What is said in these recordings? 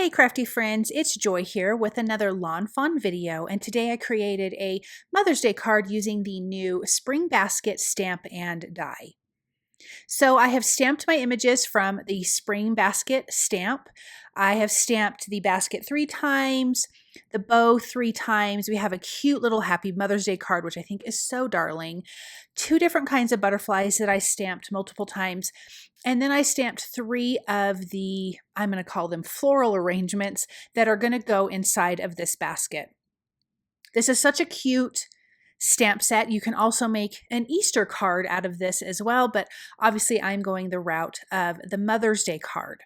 Hey crafty friends, it's Joy here with another Lawn Fawn video, and today I created a Mother's Day card using the new Spring Basket stamp and die. So I have stamped my images from the Spring Basket stamp. I have stamped the basket 3 times, the bow 3 times. We have a cute little Happy Mother's Day card, which I think is so darling. 2 different kinds of butterflies that I stamped multiple times. And then I stamped 3 of the, I'm going to call them floral arrangements that are going to go inside of this basket. This is such a cute stamp set. You can also make an Easter card out of this as well, but obviously I'm going the route of the Mother's Day card.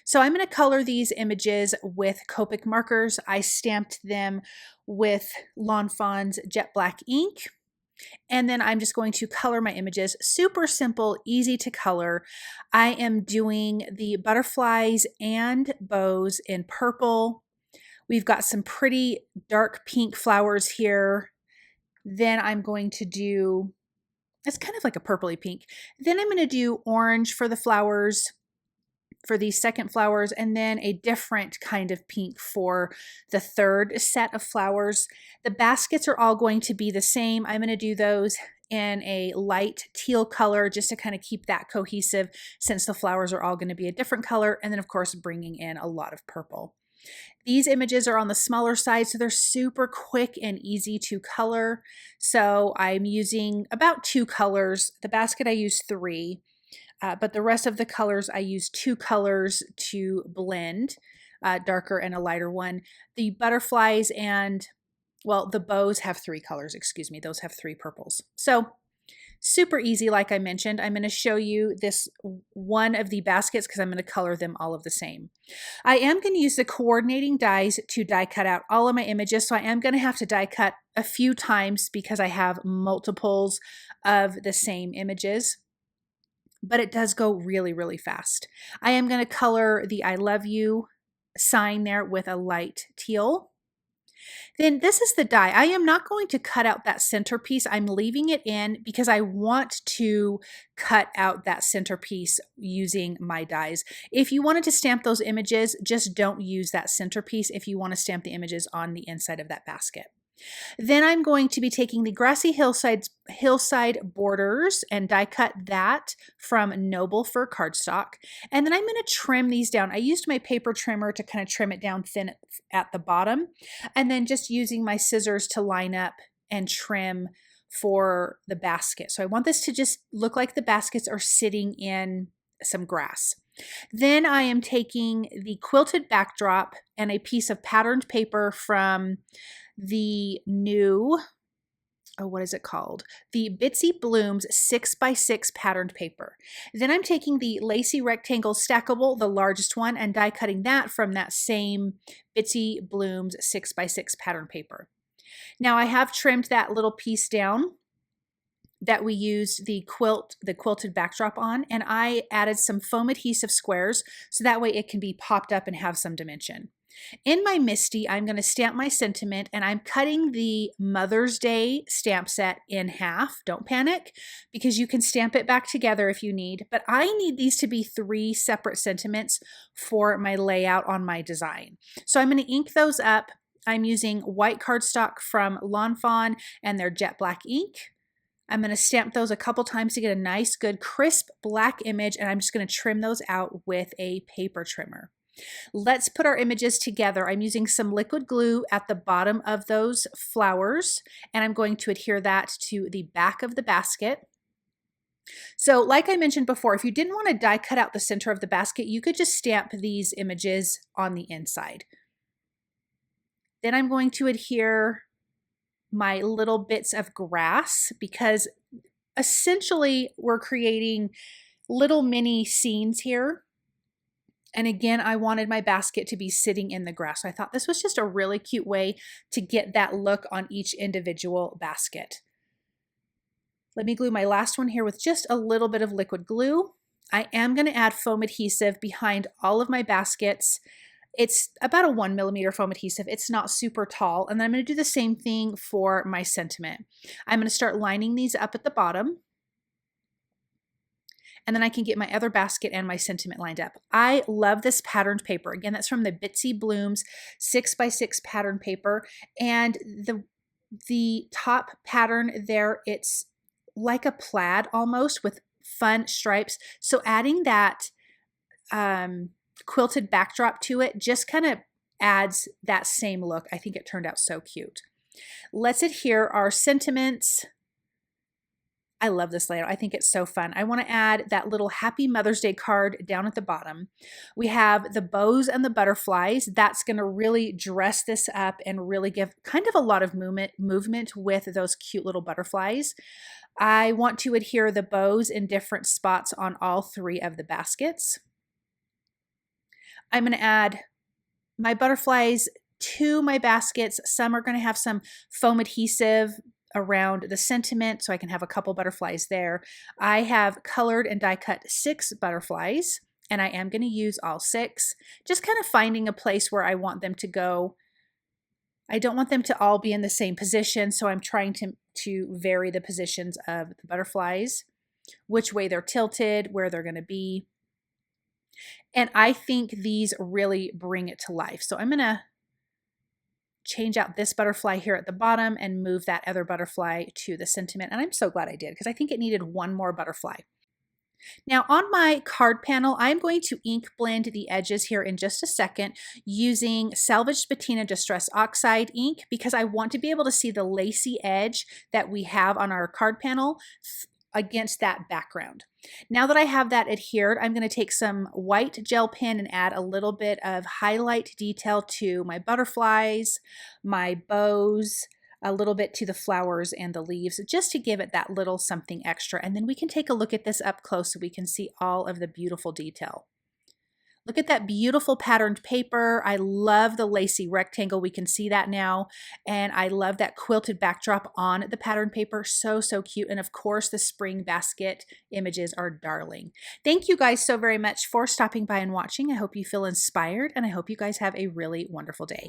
So I'm going to color these images with Copic markers. I stamped them with Lawn Fawn's jet black ink. And then I'm just going to color my images. Super simple, easy to color. I am doing the butterflies and bows in purple. We've got some pretty dark pink flowers here. Then I'm going to do, it's kind of like a purpley pink. Then I'm going to do orange for the flowers, for these second flowers, and then a different kind of pink for the third set of flowers. The baskets are all going to be the same. I'm going to do those in a light teal color just to kind of keep that cohesive since the flowers are all going to be a different color. And then of course bringing in a lot of purple. These images are on the smaller side, so they're super quick and easy to color. So I'm using about 2 colors. The basket I used 3. But the rest of the colors, I use 2 colors to blend, darker and a lighter one. The butterflies and, well, the bows have 3 colors, excuse me. Those have 3 purples. So super easy, like I mentioned. I'm going to show you this one of the baskets because I'm going to color them all of the same. I am going to use the coordinating dies to die cut out all of my images, so I am going to have to die cut a few times because I have multiples of the same images. But it does go really, really fast. I am going to color the I love you sign there with a light teal. Then this is the die. I am not going to cut out that centerpiece. I'm leaving it in because I want to cut out that centerpiece using my dies. If you wanted to stamp those images, just don't use that centerpiece if you want to stamp the images on the inside of that basket. Then I'm going to be taking the Grassy Hillside borders and die cut that from Noble Fir Cardstock. And then I'm going to trim these down. I used my paper trimmer to kind of trim it down thin at the bottom, and then just using my scissors to line up and trim for the basket. So I want this to just look like the baskets are sitting in some grass. Then I am taking the quilted backdrop and a piece of patterned paper from the new, what is it called? The Bitsy Blooms 6x6 patterned paper. Then I'm taking the lacy rectangle stackable, the largest one, and die cutting that from that same Bitsy Blooms 6x6 pattern paper. Now I have trimmed that little piece down that we used the quilted backdrop on, and I added some foam adhesive squares so that way it can be popped up and have some dimension. In my MISTI, I'm going to stamp my sentiment, and I'm cutting the Mother's Day stamp set in half. Don't panic, because you can stamp it back together if you need, but I need these to be 3 separate sentiments for my layout on my design. So I'm going to ink those up. I'm using white cardstock from Lawn Fawn and their jet black ink. I'm going to stamp those a couple times to get a nice, good, crisp black image, and I'm just going to trim those out with a paper trimmer. Let's put our images together. I'm using some liquid glue at the bottom of those flowers, and I'm going to adhere that to the back of the basket. So like I mentioned before, if you didn't want to die cut out the center of the basket, you could just stamp these images on the inside. Then I'm going to adhere my little bits of grass because essentially we're creating little mini scenes here. And again, I wanted my basket to be sitting in the grass. So I thought this was just a really cute way to get that look on each individual basket. Let me glue my last one here with just a little bit of liquid glue. I am going to add foam adhesive behind all of my baskets. It's about a 1mm foam adhesive. It's not super tall. And then I'm going to do the same thing for my sentiment. I'm going to start lining these up at the bottom. and then I can get my other basket and my sentiment lined up. I love this patterned paper. Again, that's from the Bitsy Blooms 6x6 pattern paper, and the top pattern there, it's like a plaid almost with fun stripes. So adding that quilted backdrop to it just kind of adds that same look. I think it turned out so cute. Let's adhere our sentiments. I love this layout. I think it's so fun. I want to add that little Happy Mother's Day card down at the bottom. We have the bows and the butterflies. That's going to really dress this up and really give kind of a lot of movement with those cute little butterflies. I want to adhere the bows in different spots on all 3 of the baskets. I'm going to add my butterflies to my baskets. Some are going to have some foam adhesive around the sentiment, so I can have a couple butterflies there. I have colored and die cut 6 butterflies, and I am going to use all 6. Just kind of finding a place where I want them to go. I don't want them to all be in the same position, so I'm trying to vary the positions of the butterflies, which way they're tilted, where they're going to be. And I think these really bring it to life. So I'm going to change out this butterfly here at the bottom and move that other butterfly to the sentiment. And I'm so glad I did, because I think it needed one more butterfly. Now on my card panel, I'm going to ink blend the edges here in just a second using Salvaged Patina Distress Oxide ink, because I want to be able to see the lacy edge that we have on our card panel against that background. Now that I have that adhered, I'm going to take some white gel pen and add a little bit of highlight detail to my butterflies, my bows, a little bit to the flowers and the leaves, just to give it that little something extra. And then we can take a look at this up close so we can see all of the beautiful detail. Look at that beautiful patterned paper. I love the lacy rectangle. We can see that now. And I love that quilted backdrop on the patterned paper. So, so cute. And of course, the spring basket images are darling. Thank you guys so very much for stopping by and watching. I hope you feel inspired, and I hope you guys have a really wonderful day.